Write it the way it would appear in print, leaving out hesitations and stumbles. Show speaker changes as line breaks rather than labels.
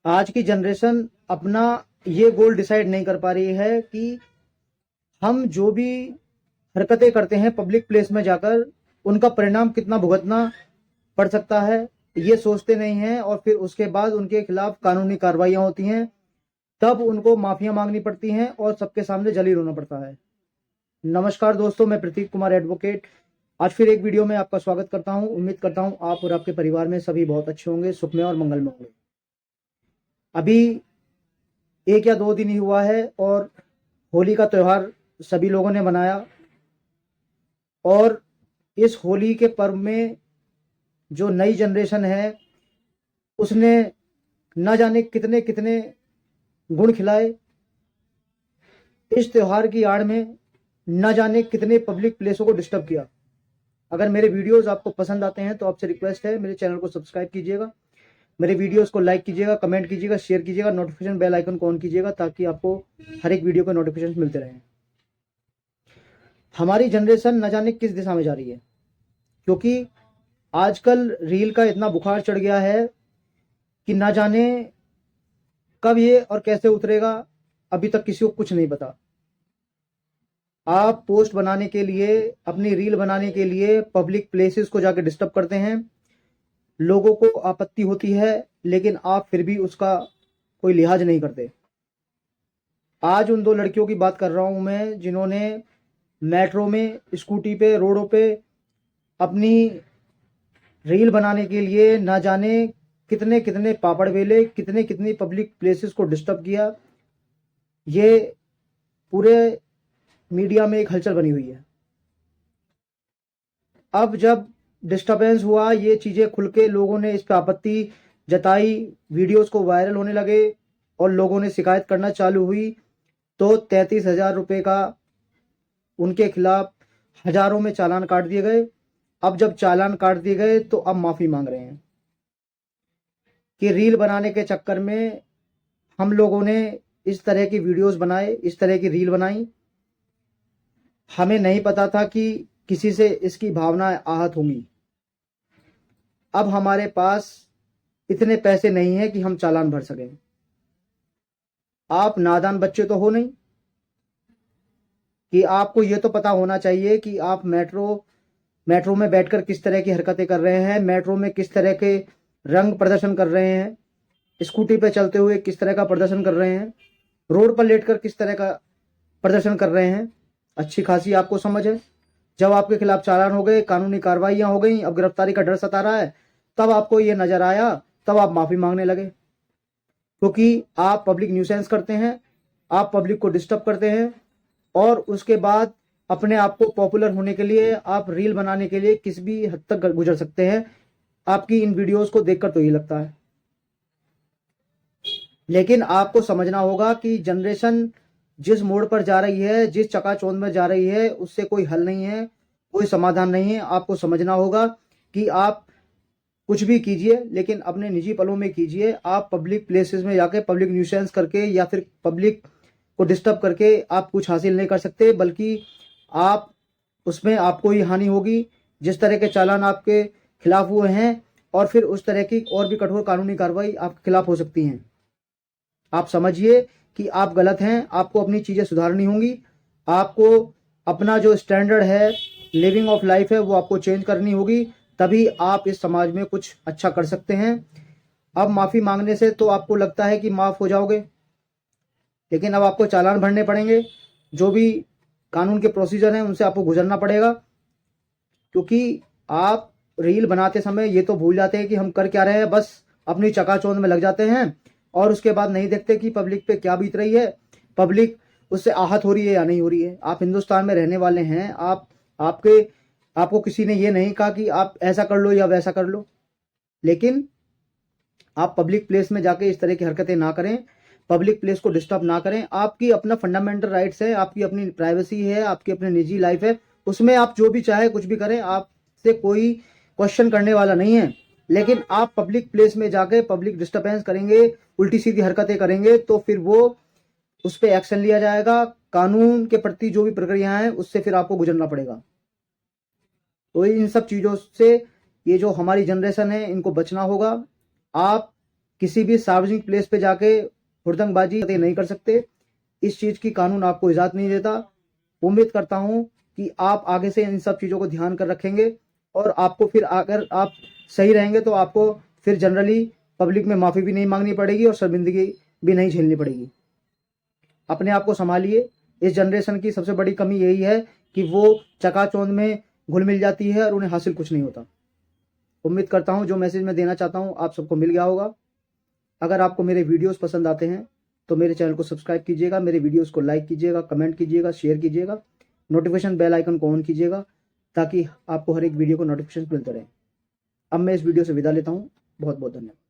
आज की जनरेशन अपना ये गोल डिसाइड नहीं कर पा रही है कि हम जो भी हरकतें करते हैं पब्लिक प्लेस में जाकर उनका परिणाम कितना भुगतना पड़ सकता है, ये सोचते नहीं हैं। और फिर उसके बाद उनके खिलाफ कानूनी कार्रवाइयां होती हैं, तब उनको माफिया मांगनी पड़ती हैं और सबके सामने जलील होना पड़ता है। नमस्कार दोस्तों, मैं प्रतीक कुमार एडवोकेट आज फिर एक वीडियो में आपका स्वागत करता हूं। उम्मीद करता हूं आप और आपके परिवार में सभी बहुत अच्छे होंगे, सुखमय और मंगलमय होंगे। अभी 1 या 2 दिन ही हुआ है और होली का त्यौहार सभी लोगों ने मनाया। और इस होली के पर्व में जो नई जनरेशन है उसने न जाने कितने कितने गुण खिलाए। इस त्योहार की आड़ में न जाने कितने पब्लिक प्लेसों को डिस्टर्ब किया। अगर मेरे वीडियोस आपको पसंद आते हैं तो आपसे रिक्वेस्ट है, मेरे चैनल को सब्सक्राइब कीजिएगा, मेरे वीडियोस को लाइक कीजिएगा, कमेंट कीजिएगा, शेयर कीजिएगा, नोटिफिकेशन बेल आइकन को ऑन कीजिएगा ताकि आपको हर एक वीडियो के नोटिफिकेशन मिलते रहें। हमारी जनरेशन न जाने किस दिशा में जा रही है, क्योंकि आजकल रील का इतना बुखार चढ़ गया है कि ना जाने कब ये और कैसे उतरेगा, अभी तक किसी को कुछ नहीं पता। आप पोस्ट बनाने के लिए, अपनी रील बनाने के लिए पब्लिक प्लेसेस को जाकर डिस्टर्ब करते हैं, लोगों को आपत्ति होती है, लेकिन आप फिर भी उसका कोई लिहाज नहीं करते। आज उन 2 लड़कियों की बात कर रहा हूं मैं, जिन्होंने मेट्रो में, स्कूटी पे, रोडों पे अपनी रील बनाने के लिए ना जाने कितने कितने पापड़ बेले, कितने कितनी पब्लिक प्लेसेस को डिस्टर्ब किया। ये पूरे मीडिया में एक हलचल बनी हुई है। अब जब डिस्टरबेंस हुआ, ये चीजें खुल के लोगों ने इस पर आपत्ति जताई, वीडियोस को वायरल होने लगे और लोगों ने शिकायत करना चालू हुई, तो 33,000 रुपए का उनके खिलाफ हजारों में चालान काट दिए गए। अब जब चालान काट दिए गए तो अब माफी मांग रहे हैं कि रील बनाने के चक्कर में हम लोगों ने इस तरह की वीडियोस बनाए, इस तरह की रील बनाई। हमें नहीं पता था कि किसी से इसकी भावनाएं आहत होंगी। अब हमारे पास इतने पैसे नहीं है कि हम चालान भर सकें। आप नादान बच्चे तो हो नहीं कि आपको ये तो पता होना चाहिए कि आप मेट्रो में बैठकर किस तरह की हरकतें कर रहे हैं, मेट्रो में किस तरह के रंग प्रदर्शन कर रहे हैं, स्कूटी पे चलते हुए किस तरह का प्रदर्शन कर रहे हैं, रोड पर लेटकर किस तरह का प्रदर्शन कर रहे हैं। अच्छी खासी आपको समझ है। जब आपके खिलाफ चालान हो गए, कानूनी कार्रवाइयां हो गई, अब गिरफ्तारी का डर सता रहा है, तब आपको ये नजर आया, तब आप माफी मांगने लगे, क्योंकि आप पब्लिक न्यूसेंस करते हैं, आप पब्लिक को डिस्टर्ब करते हैं। और उसके बाद अपने आप को पॉपुलर होने के लिए आप रील बनाने के लिए किस भी हद तक गुजर सकते हैं। आपकी इन वीडियोस को देखकर तो ये लगता है। लेकिन आपको समझना होगा कि जनरेशन जिस मोड़ पर जा रही है, जिस चकाचौंध में जा रही है, उससे कोई हल नहीं है, कोई समाधान नहीं है। आपको समझना होगा कि आप कुछ भी कीजिए, लेकिन अपने निजी पलों में कीजिए। आप पब्लिक प्लेसेस में जाके पब्लिक न्यूसेंस करके या फिर पब्लिक को डिस्टर्ब करके आप कुछ हासिल नहीं कर सकते, बल्कि आप उसमें आपको ही हानि होगी। जिस तरह के चालान आपके खिलाफ हुए हैं, और फिर उस तरह की और भी कठोर कानूनी कार्रवाई आपके खिलाफ हो सकती हैं। आप समझिए कि आप गलत हैं, आपको अपनी चीज़ें सुधारनी होंगी। आपको अपना जो स्टैंडर्ड है, लिविंग ऑफ लाइफ है, वो आपको चेंज करनी होगी, तभी आप इस समाज में कुछ अच्छा कर सकते हैं। अब माफ़ी मांगने से तो आपको लगता है कि माफ़ हो जाओगे, लेकिन अब आपको चालान भरने पड़ेंगे। जो भी कानून के प्रोसीजर हैं उनसे आपको गुजरना पड़ेगा, क्योंकि आप रील बनाते समय ये तो भूल जाते हैं कि हम कर क्या रहे हैं, बस अपनी चकाचौंध में लग जाते हैं और उसके बाद नहीं देखते कि पब्लिक पे क्या बीत रही है, पब्लिक उससे आहत हो रही है या नहीं हो रही है। आप हिंदुस्तान में रहने वाले हैं, आपको किसी ने ये नहीं कहा कि आप ऐसा कर लो या वैसा कर लो, लेकिन आप पब्लिक प्लेस में जाके इस तरह की हरकतें ना करें, पब्लिक प्लेस को डिस्टर्ब ना करें। आपकी अपना फंडामेंटल राइट्स है, आपकी अपनी प्राइवेसी है, आपकी अपनी निजी लाइफ है, उसमें आप जो भी चाहे कुछ भी करें, आपसे कोई क्वेश्चन करने वाला नहीं है। लेकिन आप पब्लिक प्लेस में जाके पब्लिक डिस्टर्बेंस करेंगे, उल्टी सीधी हरकतें करेंगे, तो फिर वो उस पर एक्शन लिया जाएगा। कानून के प्रति जो भी प्रक्रिया है उससे फिर आपको गुजरना पड़ेगा। तो इन सब चीजों से ये जो हमारी जनरेशन है, इनको बचना होगा। आप किसी भी सार्वजनिक प्लेस पे जाके हुड़दंगबाजी नहीं कर सकते। इस चीज की कानून आपको इजाजत नहीं देता। उम्मीद करता हूं कि आप आगे से इन सब चीजों को ध्यान कर रखेंगे और आपको फिर अगर आप सही रहेंगे तो आपको फिर जनरली पब्लिक में माफी भी नहीं मांगनी पड़ेगी और शर्मिंदगी भी नहीं झेलनी पड़ेगी। अपने आप को संभालिए। इस जनरेशन की सबसे बड़ी कमी यही है कि वो चकाचौंध में घुल मिल जाती है और उन्हें हासिल कुछ नहीं होता। उम्मीद करता हूं जो मैसेज मैं देना चाहता हूं आप सबको मिल गया होगा। अगर आपको मेरे वीडियोस पसंद आते हैं तो मेरे चैनल को सब्सक्राइब कीजिएगा, मेरे वीडियोस को लाइक कीजिएगा, कमेंट कीजिएगा, शेयर कीजिएगा, नोटिफिकेशन बेल आइकन को ऑन कीजिएगा ताकि आपको हर एक वीडियो को नोटिफिकेशन मिलते रहे। अब मैं इस वीडियो से विदा लेता हूँ। बहुत बहुत धन्यवाद।